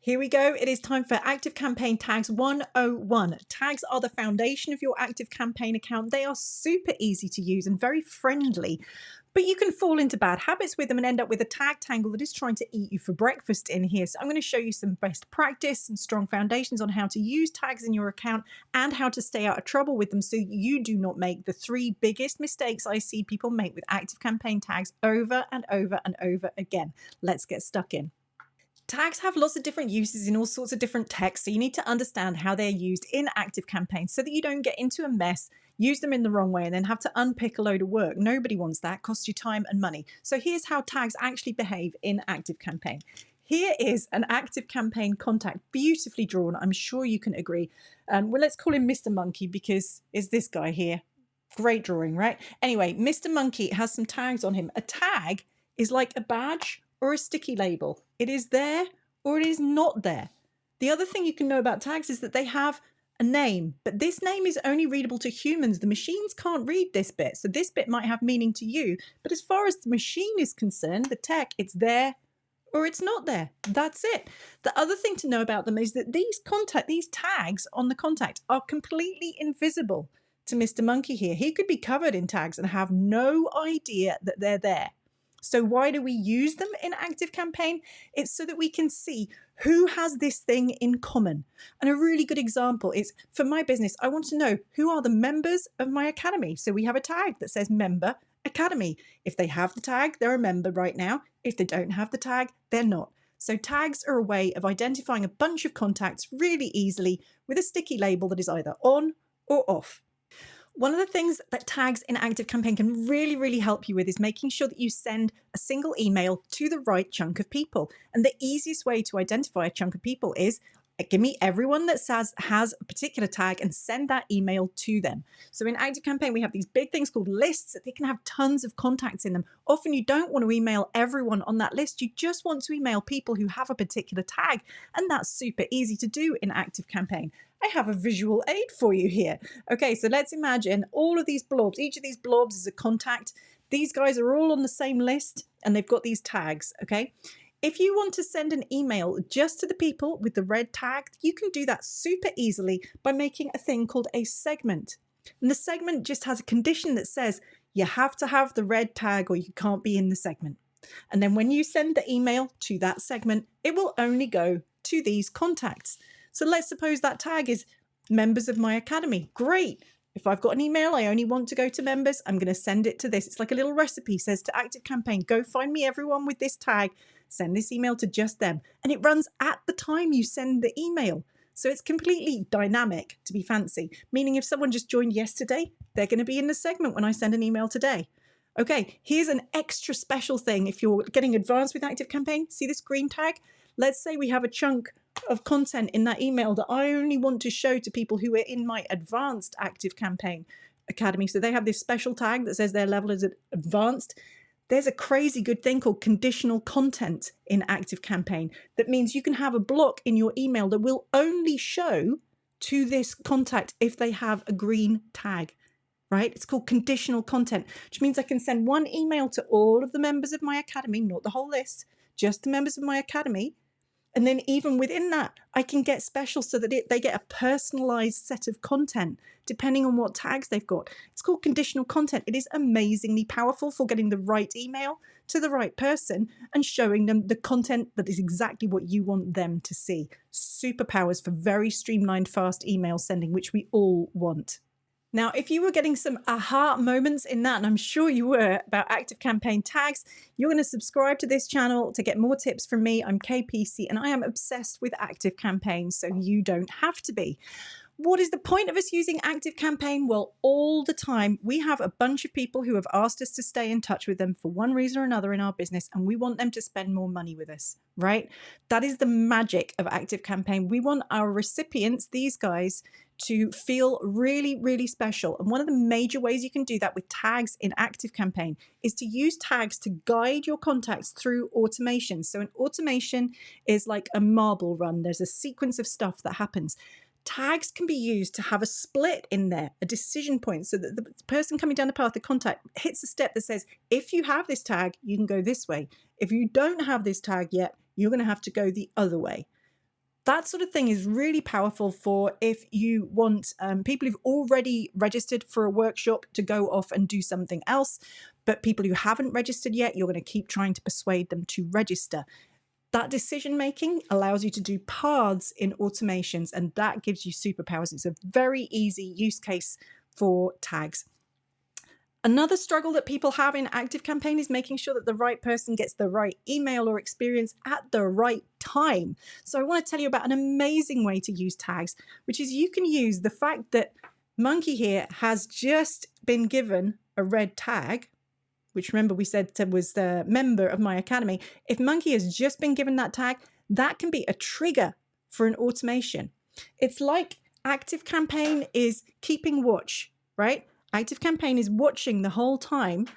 Here we go. It is time for ActiveCampaign Tags 101. Tags are the foundation of your ActiveCampaign account. They are super easy to use and very friendly, but you can fall into bad habits with them and end up with a tag tangle that is trying to eat you for breakfast in here. So I'm going to show you some best practice and strong foundations on how to use tags in your account and how to stay out of trouble with them so you do not make the 3 biggest mistakes I see people make with ActiveCampaign tags over and over and over again. Let's get stuck in. Tags have lots of different uses in all sorts of different texts, so you need to understand how they're used in ActiveCampaign so that you don't get into a mess, use them in the wrong way, and then have to unpick a load of work. Nobody wants that. Costs you time and money. So here's how tags actually behave in ActiveCampaign. Here is an ActiveCampaign contact, beautifully drawn. I'm sure you can agree. Well, let's call him Mr. Monkey because it's this guy here. Great drawing, right? Anyway, Mr. Monkey has some tags on him. A tag is like a badge or a sticky label. It is there or it is not there. The other thing you can know about tags is that they have a name, but this name is only readable to humans. The machines can't read this bit, so this bit might have meaning to you, but as far as the machine is concerned, the tech, it's there or it's not there. That's it. The other thing to know about them is that these tags on the contact are completely invisible to Mr. Monkey here. He could be covered in tags and have no idea that they're there. So why do we use them in ActiveCampaign? It's so that we can see who has this thing in common. And a really good example is, for my business, I want to know who are the members of my academy. So we have a tag that says Member Academy. If they have the tag, they're a member right now. If they don't have the tag, they're not. So tags are a way of identifying a bunch of contacts really easily with a sticky label that is either on or off. One of the things that tags in ActiveCampaign can really help you with is making sure that you send a single email to the right chunk of people. And the easiest way to identify a chunk of people is give me everyone that has a particular tag and send that email to them. So in ActiveCampaign, we have these big things called lists that they can have tons of contacts in them. Often you don't want to email everyone on that list. You just want to email people who have a particular tag. And that's super easy to do in ActiveCampaign. I have a visual aid for you here. Okay, so let's imagine all of these blobs. Each of these blobs is a contact. These guys are all on the same list and they've got these tags, okay? If you want to send an email just to the people with the red tag, you can do that super easily by making a thing called a segment. And the segment just has a condition that says you have to have the red tag or you can't be in the segment. And then when you send the email to that segment, it will only go to these contacts. So let's suppose that tag is members of my academy. Great. If I've got an email, I only want to go to members, I'm going to send it to this. It's like a little recipe, says to ActiveCampaign, go find me everyone with this tag, send this email to just them. And it runs at the time you send the email. So it's completely dynamic, to be fancy, meaning if someone just joined yesterday, they're going to be in the segment when I send an email today. Okay, here's an extra special thing. If you're getting advanced with ActiveCampaign, see this green tag? Let's say we have a chunk of content in that email that I only want to show to people who are in my advanced ActiveCampaign Academy. So they have this special tag that says their level is advanced. There's a crazy good thing called conditional content in ActiveCampaign. That means you can have a block in your email that will only show to this contact if they have a green tag, right? It's called conditional content, which means I can send one email to all of the members of my academy, not the whole list, just the members of my academy. And then even within that, I can get special so that they get a personalized set of content depending on what tags they've got. It's called conditional content. It is amazingly powerful for getting the right email to the right person and showing them the content that is exactly what you want them to see. Superpowers for very streamlined, fast email sending, which we all want. Now, if you were getting some aha moments in that, and I'm sure you were, about ActiveCampaign tags, you're going to subscribe to this channel to get more tips from me. I'm Kay Peacey, and I am obsessed with ActiveCampaign, so you don't have to be. What is the point of us using ActiveCampaign? Well, all the time, we have a bunch of people who have asked us to stay in touch with them for one reason or another in our business, and we want them to spend more money with us, right? That is the magic of ActiveCampaign. We want our recipients, these guys, to feel really special. And one of the major ways you can do that with tags in ActiveCampaign is to use tags to guide your contacts through automation. So an automation is like a marble run. There's a sequence of stuff that happens. Tags can be used to have a split in there, a decision point, so that the person coming down the path, the contact, hits a step that says, if you have this tag, you can go this way. If you don't have this tag yet, you're going to have to go the other way. That sort of thing is really powerful for if you want people who've already registered for a workshop to go off and do something else, but people who haven't registered yet, you're going to keep trying to persuade them to register. That decision making allows you to do paths in automations, and that gives you superpowers. It's a very easy use case for tags. Another struggle that people have in ActiveCampaign is making sure that the right person gets the right email or experience at the right time. So I want to tell you about an amazing way to use tags, which is you can use the fact that Monkey here has just been given a red tag, which remember we said was the member of my academy. If Monkey has just been given that tag, that can be a trigger for an automation. It's like ActiveCampaign is keeping watch, right? ActiveCampaign is watching the whole time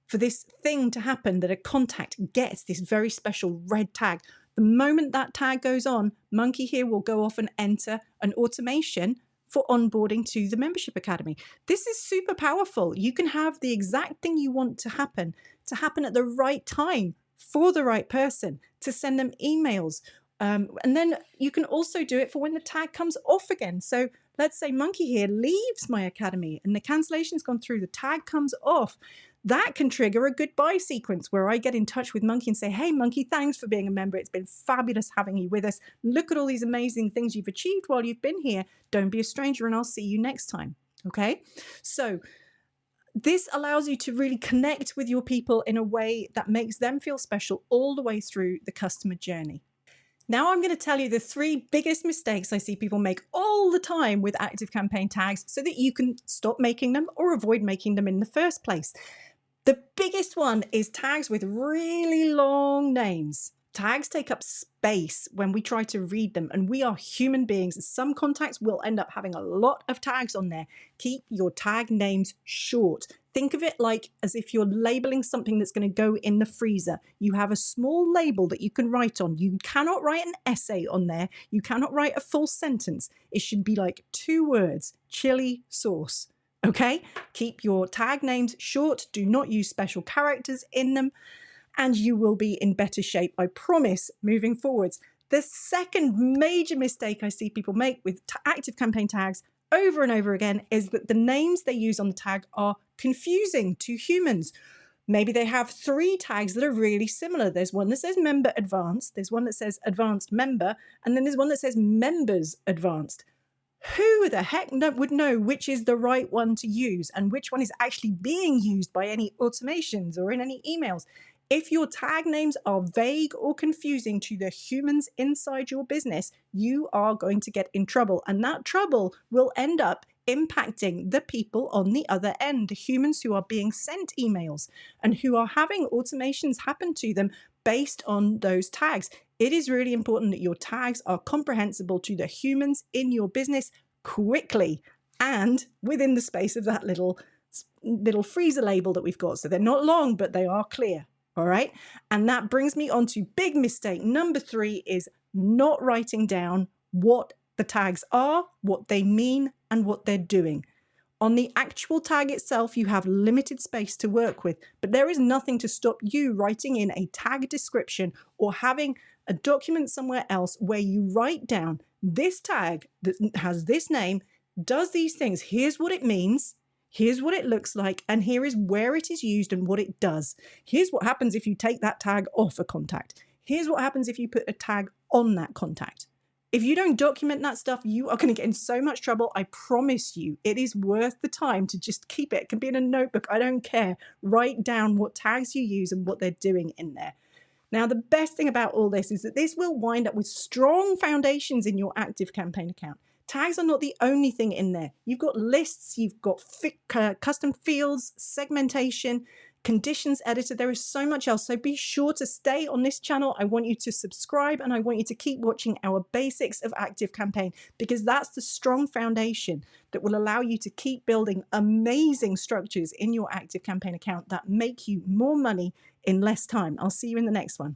for this thing to happen, that a contact gets this very special red tag. The moment that tag goes on, Monkey here will go off and enter an automation for onboarding to the membership academy. This is super powerful. You can have the exact thing you want to happen at the right time for the right person, to send them emails. And then you can also do it for when the tag comes off again. So let's say Monkey here leaves my academy and the cancellation's gone through, the tag comes off. That can trigger a goodbye sequence where I get in touch with Monkey and say, hey, Monkey, thanks for being a member. It's been fabulous having you with us. Look at all these amazing things you've achieved while you've been here. Don't be a stranger and I'll see you next time. Okay? So this allows you to really connect with your people in a way that makes them feel special all the way through the customer journey. Now I'm going to tell you the 3 biggest mistakes I see people make all the time with ActiveCampaign tags so that you can stop making them or avoid making them in the first place. The biggest one is tags with really long names. Tags take up space when we try to read them, and we are human beings. Some contacts will end up having a lot of tags on there. Keep your tag names short. Think of it like as if you're labeling something that's going to go in the freezer. You have a small label that you can write on. You cannot write an essay on there. You cannot write a full sentence. It should be like 2 words, chili sauce. Okay, keep your tag names short. Do not use special characters in them, and you will be in better shape, I promise, moving forwards. The second major mistake I see people make with ActiveCampaign tags over and over again is that the names they use on the tag are confusing to humans. Maybe they have 3 tags that are really similar. There's one that says Member Advanced, there's one that says Advanced Member, and then there's one that says Members Advanced. Who the heck would know which is the right one to use and which one is actually being used by any automations or in any emails? If your tag names are vague or confusing to the humans inside your business, you are going to get in trouble. And that trouble will end up impacting the people on the other end, the humans who are being sent emails and who are having automations happen to them based on those tags. It is really important that your tags are comprehensible to the humans in your business quickly and within the space of that little freezer label that we've got. So they're not long, but they are clear. All right. And that brings me on to big mistake number 3 is not writing down what the tags are, what they mean, and what they're doing. On the actual tag itself, you have limited space to work with, but there is nothing to stop you writing in a tag description or having a document somewhere else where you write down this tag that has this name, does these things. Here's what it means. Here's what it looks like, and here is where it is used and what it does. Here's what happens if you take that tag off a contact. Here's what happens if you put a tag on that contact. If you don't document that stuff, you are going to get in so much trouble. I promise you, it is worth the time to just keep it. It can be in a notebook. I don't care. Write down what tags you use and what they're doing in there. Now, the best thing about all this is that this will wind up with strong foundations in your ActiveCampaign account. Tags are not the only thing in there. You've got lists, you've got custom fields, segmentation, conditions editor. There is so much else. So be sure to stay on this channel. I want you to subscribe and I want you to keep watching our basics of ActiveCampaign because that's the strong foundation that will allow you to keep building amazing structures in your ActiveCampaign account that make you more money in less time. I'll see you in the next one.